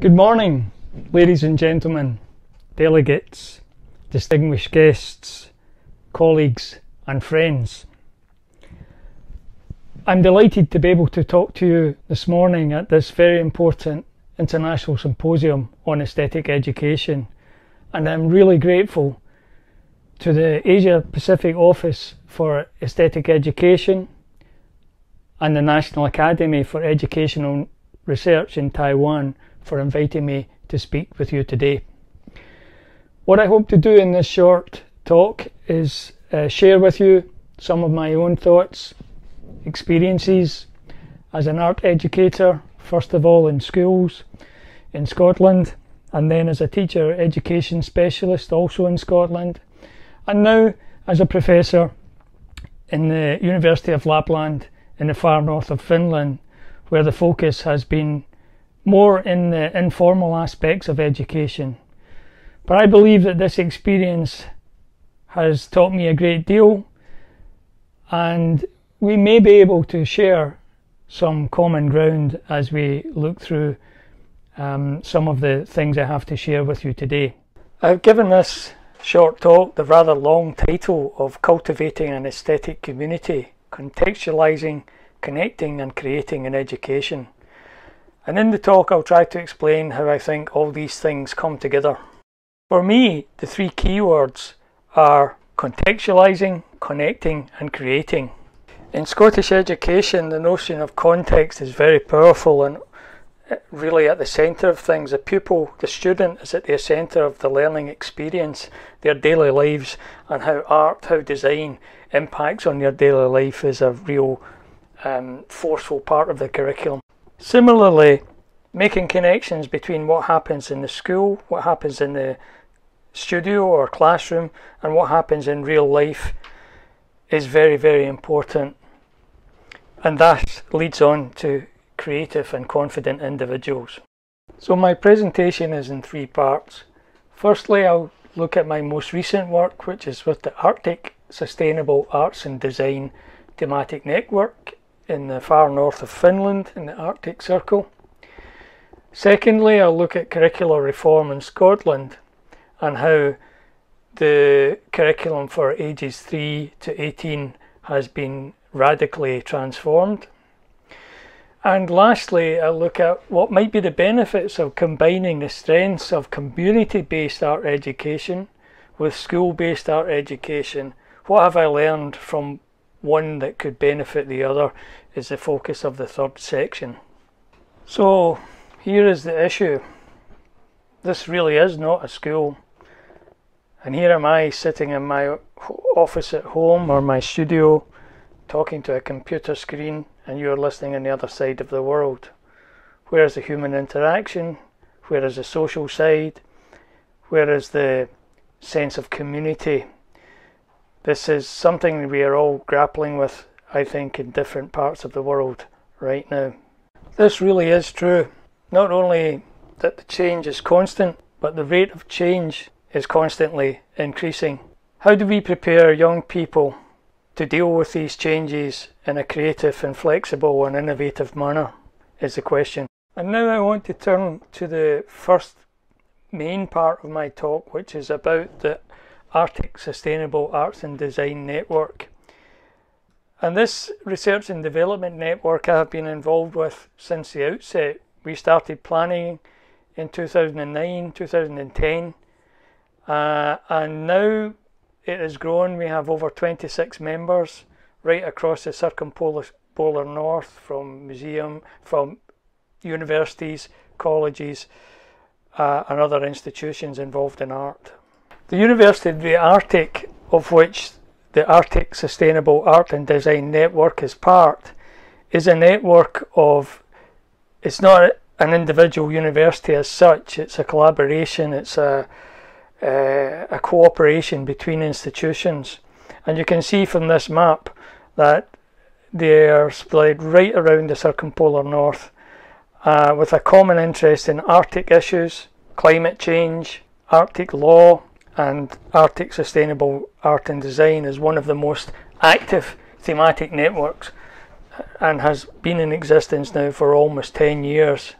Good morning, ladies and gentlemen, delegates, distinguished guests, colleagues and friends. I'm delighted to be able to talk to you this morning at this very important international symposium on aesthetic education, and I'm really grateful to the Asia Pacific Office for Aesthetic Education and the National Academy for Educational Research in Taiwan for inviting me to speak with you today. What I hope to do in this short talk is share with you some of my own thoughts, experiences as an art educator, first of all in schools in Scotland, and then as a teacher education specialist also in Scotland, and now as a professor in the University of Lapland in the far north of Finland, where the focus has been more in the informal aspects of education. But I believe that this experience has taught me a great deal, and we may be able to share some common ground as we look through some of the things I have to share with you today. I've given this short talk the rather long title of Cultivating an Aesthetic Community, Contextualizing, Connecting and Creating in Education. And in the talk I'll try to explain how I think all these things come together. For me, the three keywords are contextualizing, connecting and creating. In Scottish education, the notion of context is very powerful and really at the centre of things. The pupil, the student, is at the centre of the learning experience, their daily lives, and how art, how design impacts on their daily life is a real forceful part of the curriculum. Similarly, making connections between what happens in the school, what happens in the studio or classroom, and what happens in real life is very, very important. And that leads on to creative and confident individuals. So my presentation is in three parts. Firstly, I'll look at my most recent work, which is with the Arctic Sustainable Arts and Design Thematic Network in the far north of Finland in the Arctic Circle. Secondly, I'll look at curricular reform in Scotland and how the curriculum for ages 3 to 18 has been radically transformed. And lastly, I'll look at what might be the benefits of combining the strengths of community-based art education with school-based art education. What have I learned from one that could benefit the other is the focus of the third section. So here is the issue. This really is not a school. And here am I sitting in my office at home or my studio talking to a computer screen, and you're listening on the other side of the world. Where is the human interaction? Where is the social side? Where is the sense of community? This is something we are all grappling with, I think, in different parts of the world right now. This really is true. Not only that the change is constant, but the rate of change is constantly increasing. How do we prepare young people to deal with these changes in a creative and flexible and innovative manner is the question. And now I want to turn to the first main part of my talk, which is about the Arctic Sustainable Arts and Design Network. And this research and development network I have been involved with since the outset. We started planning in 2009, 2010, and now it has grown. We have over 26 members right across the circumpolar north, from universities, colleges, and other institutions involved in art. The University of the Arctic, of which the Arctic Sustainable Art and Design Network is part, is a network of, it's not an individual university as such, it's a collaboration, it's a cooperation between institutions. And you can see from this map that they are spread right around the circumpolar north with a common interest in Arctic issues, climate change, Arctic law, and Arctic Sustainable Art and Design is one of the most active thematic networks and has been in existence now for almost 10 years.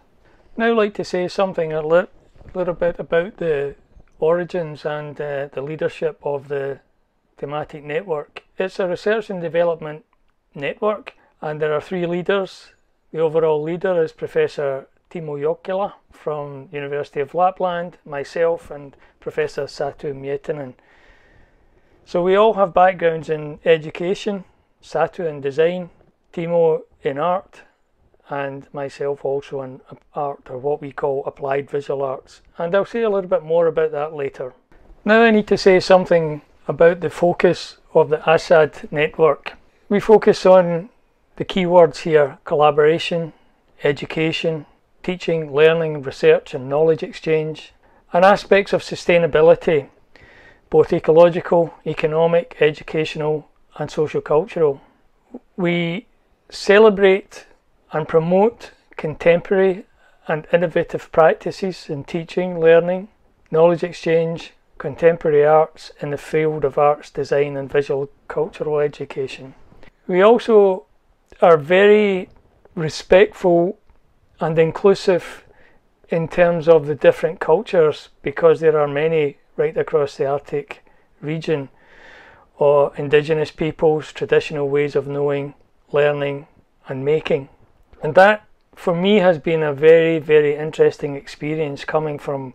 Now I'd like to say something a little bit about the origins and the leadership of the thematic network. It's a research and development network, and there are three leaders. The overall leader is Professor Timo Jokila from University of Lapland, myself and Professor Satu Miettinen. So we all have backgrounds in education, Satu in design, Timo in art, and myself also in art, or what we call applied visual arts. And I'll say a little bit more about that later. Now I need to say something about the focus of the ASAD network. We focus on the keywords here: collaboration, education, teaching, learning, research and knowledge exchange, and aspects of sustainability, both ecological, economic, educational and socio-cultural. We celebrate and promote contemporary and innovative practices in teaching, learning, knowledge exchange, contemporary arts in the field of arts, design and visual cultural education. We also are very respectful and inclusive in terms of the different cultures, because there are many right across the Arctic region, or indigenous peoples, traditional ways of knowing, learning and making. And that for me has been a very, very interesting experience, coming from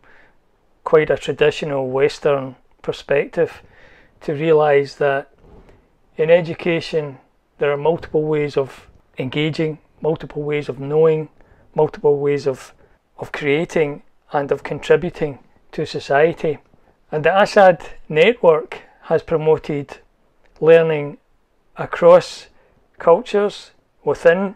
quite a traditional Western perspective, to realise that in education there are multiple ways of engaging, multiple ways of knowing, multiple ways of creating and of contributing to society. And the ASAD network has promoted learning across cultures, within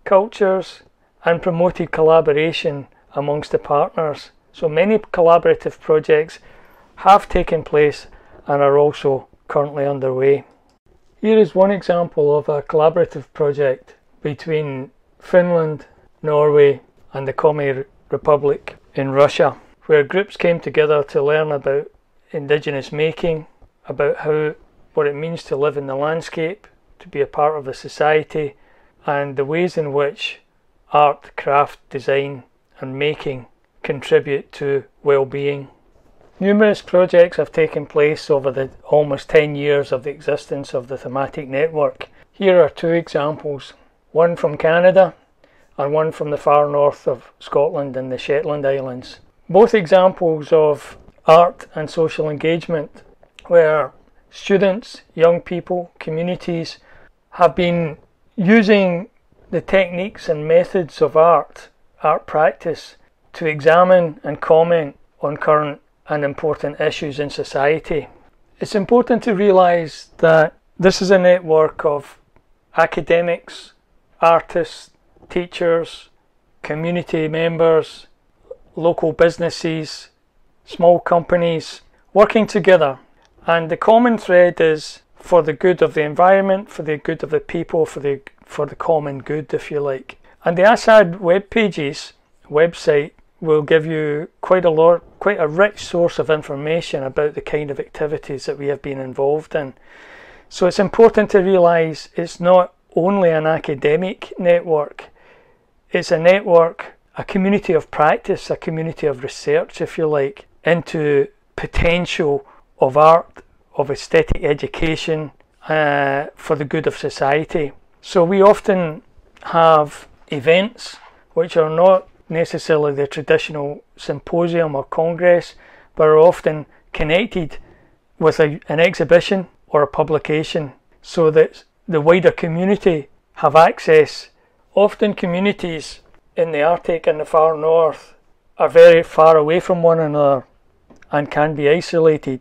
cultures, and promoted collaboration amongst the partners. So many collaborative projects have taken place and are also currently underway. Here is one example of a collaborative project between Finland, Norway and the Komi Republic in Russia, where groups came together to learn about indigenous making, about what it means to live in the landscape, to be a part of a society, and the ways in which art, craft, design and making contribute to well-being. Numerous projects have taken place over the almost 10 years of the existence of the thematic network. Here are two examples, one from Canada and one from the far north of Scotland and the Shetland Islands. Both examples of art and social engagement, where students, young people, communities have been using the techniques and methods of art practice to examine and comment on current and important issues in society. It's important to realise that this is a network of academics, artists, teachers, community members, local businesses, small companies working together, and the common thread is for the good of the environment, for the good of the people, for the common good, if you like. And the ASAD website will give you quite a rich source of information about the kind of activities that we have been involved in. So it's important to realise it's not only an academic network, it's a network, a community of practice, a community of research, if you like, into potential of art, of aesthetic education for the good of society. So we often have events which are not necessarily the traditional symposium or congress, but are often connected with an exhibition or a publication, so that the wider community have access. Often communities in the Arctic and the far north are very far away from one another and can be isolated.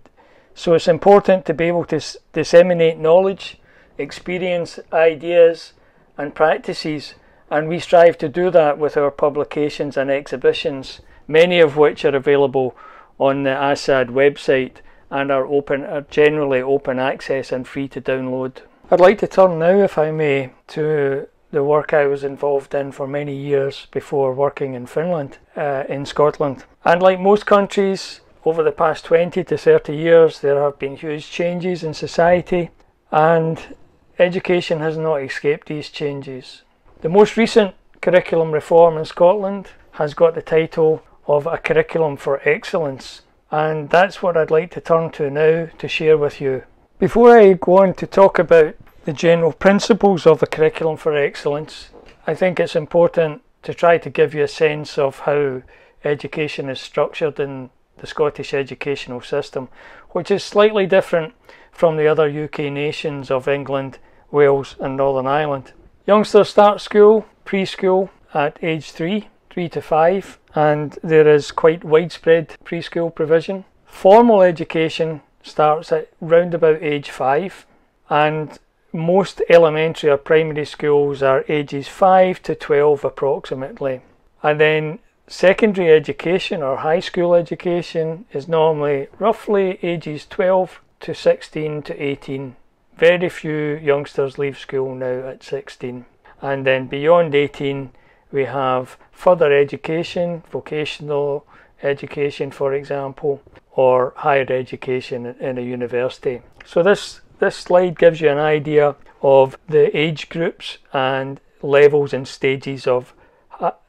So it's important to be able to disseminate knowledge, experience, ideas and practices, and we strive to do that with our publications and exhibitions, many of which are available on the ASAD website and are generally open access and free to download. I'd like to turn now, if I may, to the work I was involved in for many years before working in Finland, in Scotland. And like most countries, over the past 20 to 30 years, there have been huge changes in society, and education has not escaped these changes. The most recent curriculum reform in Scotland has got the title of A Curriculum for Excellence, and that's what I'd like to turn to now to share with you. Before I go on to talk about the general principles of a curriculum for excellence, I think it's important to try to give you a sense of how education is structured in the Scottish educational system, which is slightly different from the other UK nations of England, Wales and Northern Ireland. Youngsters start school, preschool, at age 3 to 5, and there is quite widespread preschool provision. Formal education starts at round about age 5, and most elementary or primary schools are ages 5 to 12 approximately. And then secondary education or high school education is normally roughly ages 12 to 16 to 18. Very few youngsters leave school now at 16. And then beyond 18 we have further education, vocational education for example, or higher education in a university. So this slide gives you an idea of the age groups and levels and stages of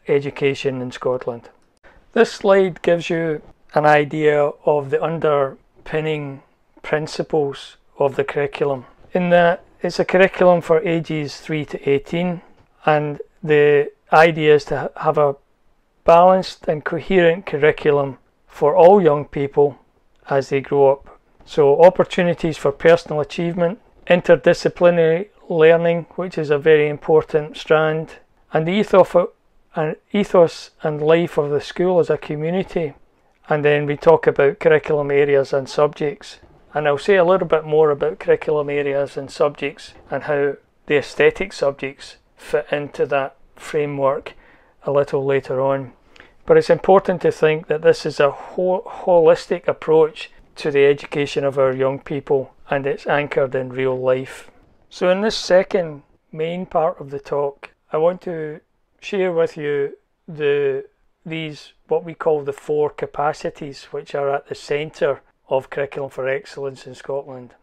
education in Scotland. This slide gives you an idea of the underpinning principles of the curriculum, in that it's a curriculum for ages 3 to 18, and the idea is to have a balanced and coherent curriculum for all young people as they grow up. So opportunities for personal achievement, interdisciplinary learning, which is a very important strand, and the ethos and life of the school as a community. And then we talk about curriculum areas and subjects, and I'll say a little bit more about curriculum areas and subjects and how the aesthetic subjects fit into that framework a little later on. But it's important to think that this is a holistic approach to the education of our young people, and it's anchored in real life. So in this second main part of the talk, I want to share with you these what we call the 4 capacities, which are at the centre of Curriculum for Excellence in Scotland.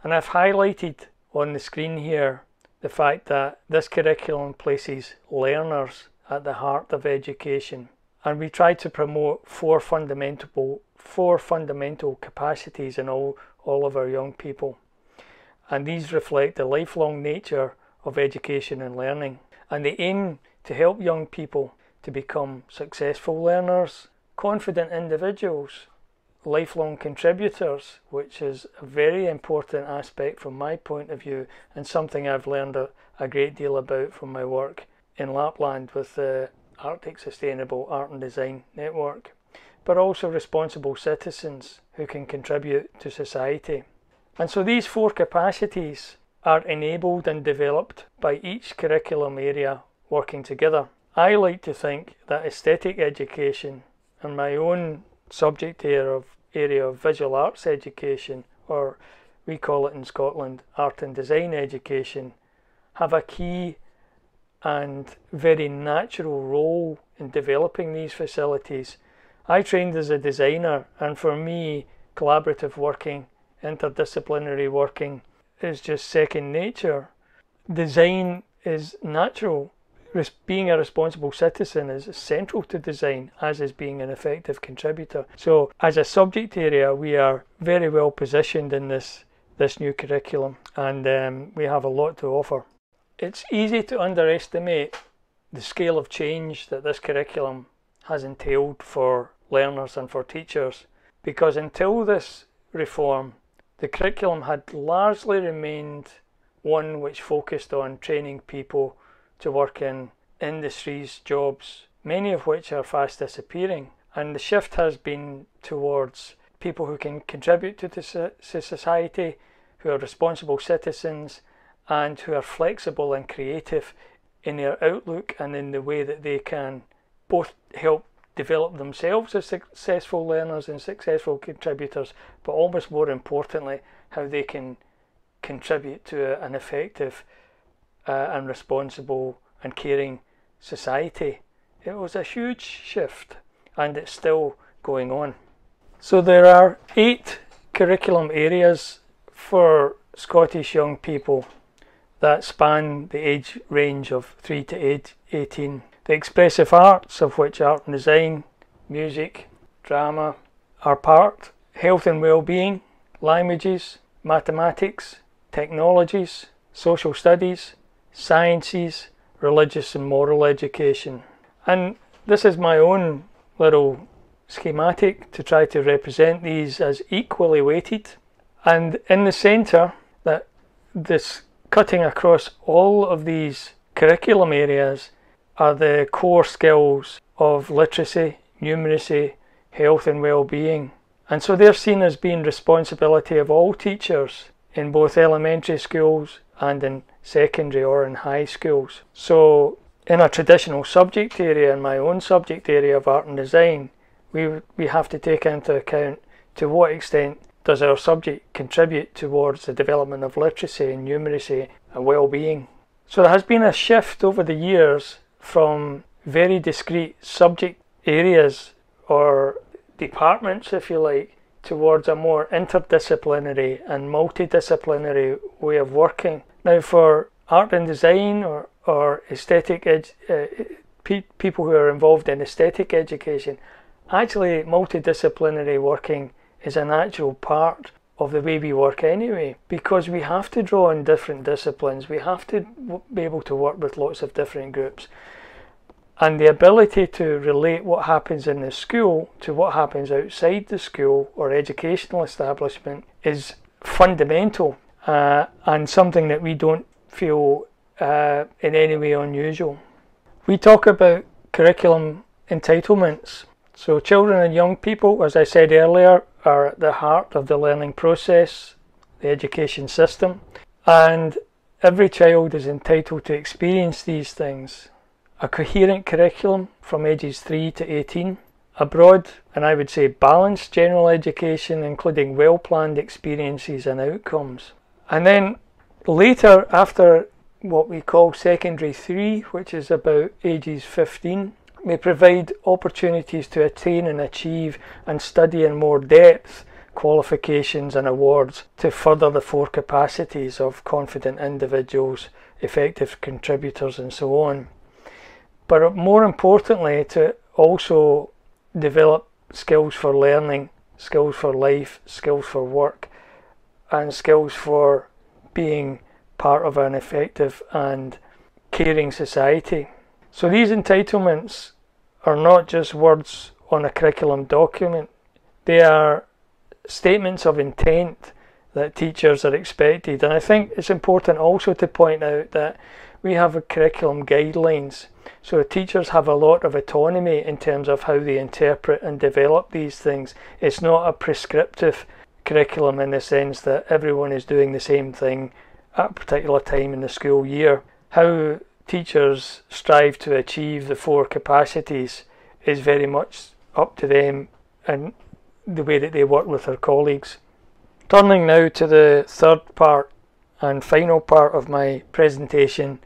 And I've highlighted on the screen here the fact that this curriculum places learners at the heart of education, and we try to promote four fundamental capacities in all of our young people, and these reflect the lifelong nature of education and learning, and they aim to help young people to become successful learners, confident individuals, lifelong contributors, which is a very important aspect from my point of view, and something I've learned a great deal about from my work in Lapland with the Arctic Sustainable Art and Design Network, but also responsible citizens who can contribute to society. And so these 4 capacities are enabled and developed by each curriculum area working together. I like to think that aesthetic education and my own subject area of visual arts education, or we call it in Scotland art and design education, have a key and very natural role in developing these facilities. I trained as a designer, and for me collaborative working, interdisciplinary working is just second nature. Design is natural. Being a responsible citizen is central to design, as is being an effective contributor. So as a subject area we are very well positioned in this new curriculum, and we have a lot to offer. It's easy to underestimate the scale of change that this curriculum has entailed for learners and for teachers, because until this reform the curriculum had largely remained one which focused on training people to work in industries, jobs, many of which are fast disappearing, and the shift has been towards people who can contribute to society, who are responsible citizens, and who are flexible and creative in their outlook and in the way that they can both help develop themselves as successful learners and successful contributors, but almost more importantly how they can contribute to an effective and responsible and caring society. It was a huge shift, and it's still going on. So there are 8 curriculum areas for Scottish young people that span the age range of 3 to 18. The expressive arts, of which art and design, music, drama are part, health and well-being, languages, mathematics, technologies, social studies, sciences, religious and moral education. And this is my own little schematic to try to represent these as equally weighted. And in the centre, that this cutting across all of these curriculum areas are the core skills of literacy, numeracy, health and well-being. And so they're seen as being responsibility of all teachers in both elementary schools and in secondary or in high schools. So in a traditional subject area, in my own subject area of art and design, we have to take into account to what extent does our subject contribute towards the development of literacy and numeracy and well-being. So there has been a shift over the years from very discrete subject areas or departments, if you like, towards a more interdisciplinary and multidisciplinary way of working. Now, for art and design or aesthetic people who are involved in aesthetic education, actually multidisciplinary working is a natural part of the way we work anyway, because we have to draw on different disciplines, we have to be able to work with lots of different groups. And the ability to relate what happens in the school to what happens outside the school or educational establishment is fundamental and something that we don't feel in any way unusual. We talk about curriculum entitlements. So children and young people, as I said earlier, are at the heart of the learning process, the education system, and every child is entitled to experience these things. A coherent curriculum from ages 3 to 18, a broad and I would say balanced general education including well-planned experiences and outcomes. And then later, after what we call secondary 3, which is about ages 15, we provide opportunities to attain and achieve and study in more depth qualifications and awards to further the 4 capacities of confident individuals, effective contributors and so on. But more importantly, to also develop skills for learning, skills for life, skills for work, and skills for being part of an effective and caring society. So these entitlements are not just words on a curriculum document, they are statements of intent that teachers are expected. And I think it's important also to point out that we have curriculum guidelines, so teachers have a lot of autonomy in terms of how they interpret and develop these things. It's not a prescriptive curriculum in the sense that everyone is doing the same thing at a particular time in the school year. How teachers strive to achieve the 4 capacities is very much up to them and the way that they work with their colleagues. Turning now to the third part and final part of my presentation,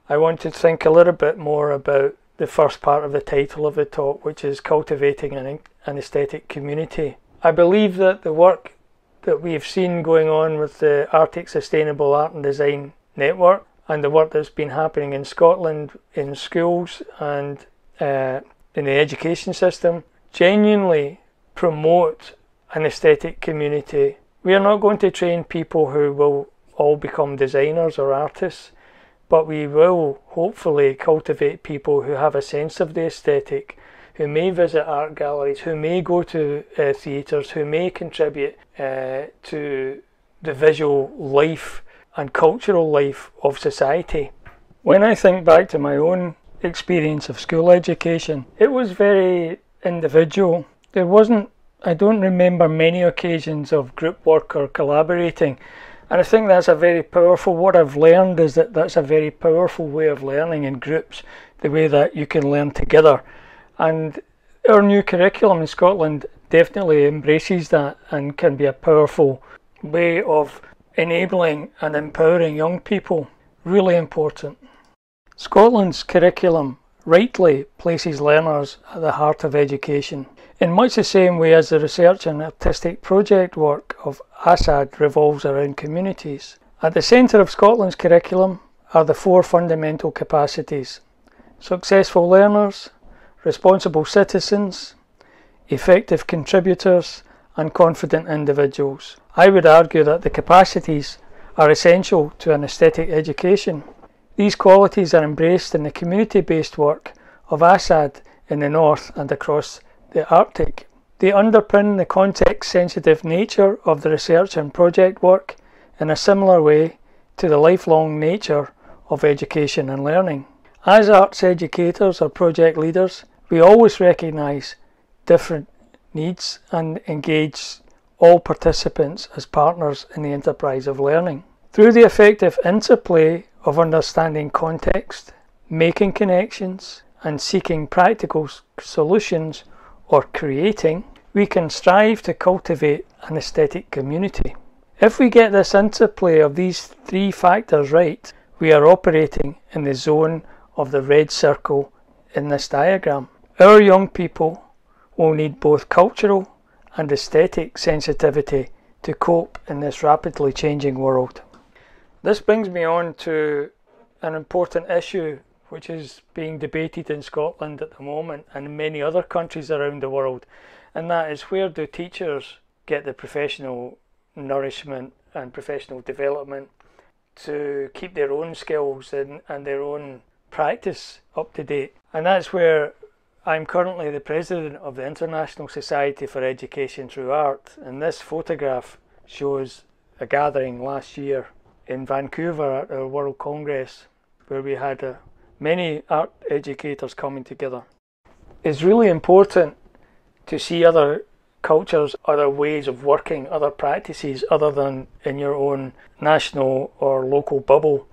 I want to think a little bit more about the first part of the title of the talk, which is Cultivating an Aesthetic Community. I believe that the work that we've seen going on with the Arctic Sustainable Art and Design Network and the work that's been happening in Scotland in schools and in the education system genuinely promote an aesthetic community. We are not going to train people who will all become designers or artists, but we will hopefully cultivate people who have a sense of the aesthetic, who may visit art galleries, who may go to theatres, who may contribute to the visual life and cultural life of society. When I think back to my own experience of school education, it was very individual. I don't remember many occasions of group work or collaborating. And I think that's a very powerful, what I've learned is that that's a very powerful way of learning in groups, the way that you can learn together. And our new curriculum in Scotland definitely embraces that and can be a powerful way of enabling and empowering young people. Really important. Scotland's curriculum rightly places learners at the heart of education, in much the same way as the research and artistic project work of ASAD revolves around communities. At the centre of Scotland's curriculum are the 4 fundamental capacities: successful learners, responsible citizens, effective contributors and confident individuals. I would argue that the capacities are essential to an aesthetic education. These qualities are embraced in the community-based work of ASAD in the north and across the Arctic. They underpin the context-sensitive nature of the research and project work in a similar way to the lifelong nature of education and learning. As arts educators or project leaders, we always recognise different needs and engage all participants as partners in the enterprise of learning. Through the effective interplay of understanding context, making connections, and seeking practical solutions or creating, we can strive to cultivate an aesthetic community. If we get this interplay of these three factors right, we are operating in the zone of the red circle in this diagram. Our young people will need both cultural and aesthetic sensitivity to cope in this rapidly changing world. This brings me on to an important issue which is being debated in Scotland at the moment and in many other countries around the world, and that is, where do teachers get the professional nourishment and professional development to keep their own skills and their own practice up to date. And that's where I'm currently the president of the International Society for Education Through Art, and this photograph shows a gathering last year in Vancouver at our World Congress, where we had many art educators coming together. It's really important to see other cultures, other ways of working, other practices other than in your own national or local bubble,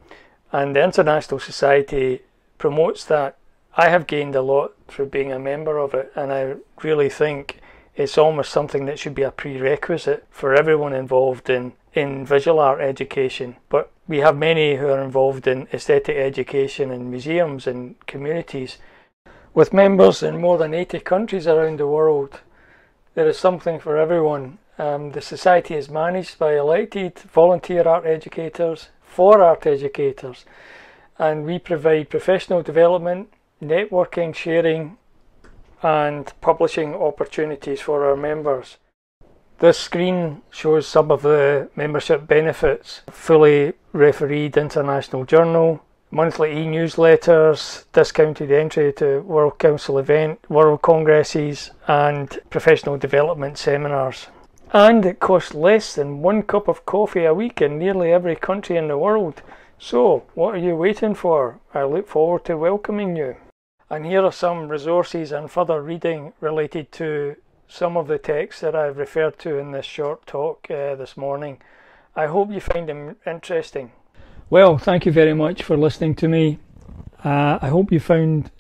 and the International Society promotes that. I have gained a lot through being a member of it, and I really think it's almost something that should be a prerequisite for everyone involved in visual art education. But we have many who are involved in aesthetic education in museums and communities. With members in more than 80 countries around the world, there is something for everyone. The Society is managed by elected volunteer art educators for art educators, and we provide professional development, networking, sharing and publishing opportunities for our members. This screen shows some of the membership benefits: fully refereed international journal, monthly e-newsletters, discounted entry to World Council event, World Congresses and professional development seminars. And it costs less than 1 cup of coffee a week in nearly every country in the world. So what are you waiting for? I look forward to welcoming you. And here are some resources and further reading related to some of the texts that I've referred to in this short talk this morning. I hope you find them interesting. Well, thank you very much for listening to me. I hope you found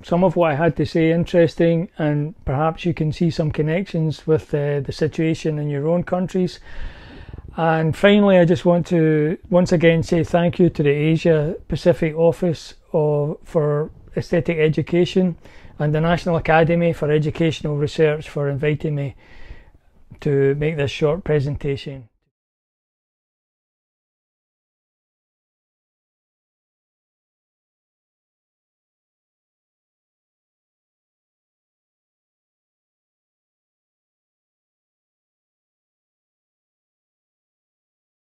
some of what I had to say interesting, and perhaps you can see some connections with the situation in your own countries. And finally, I just want to once again say thank you to the Asia Pacific Office for Aesthetic Education and the National Academy for Educational Research for inviting me to make this short presentation.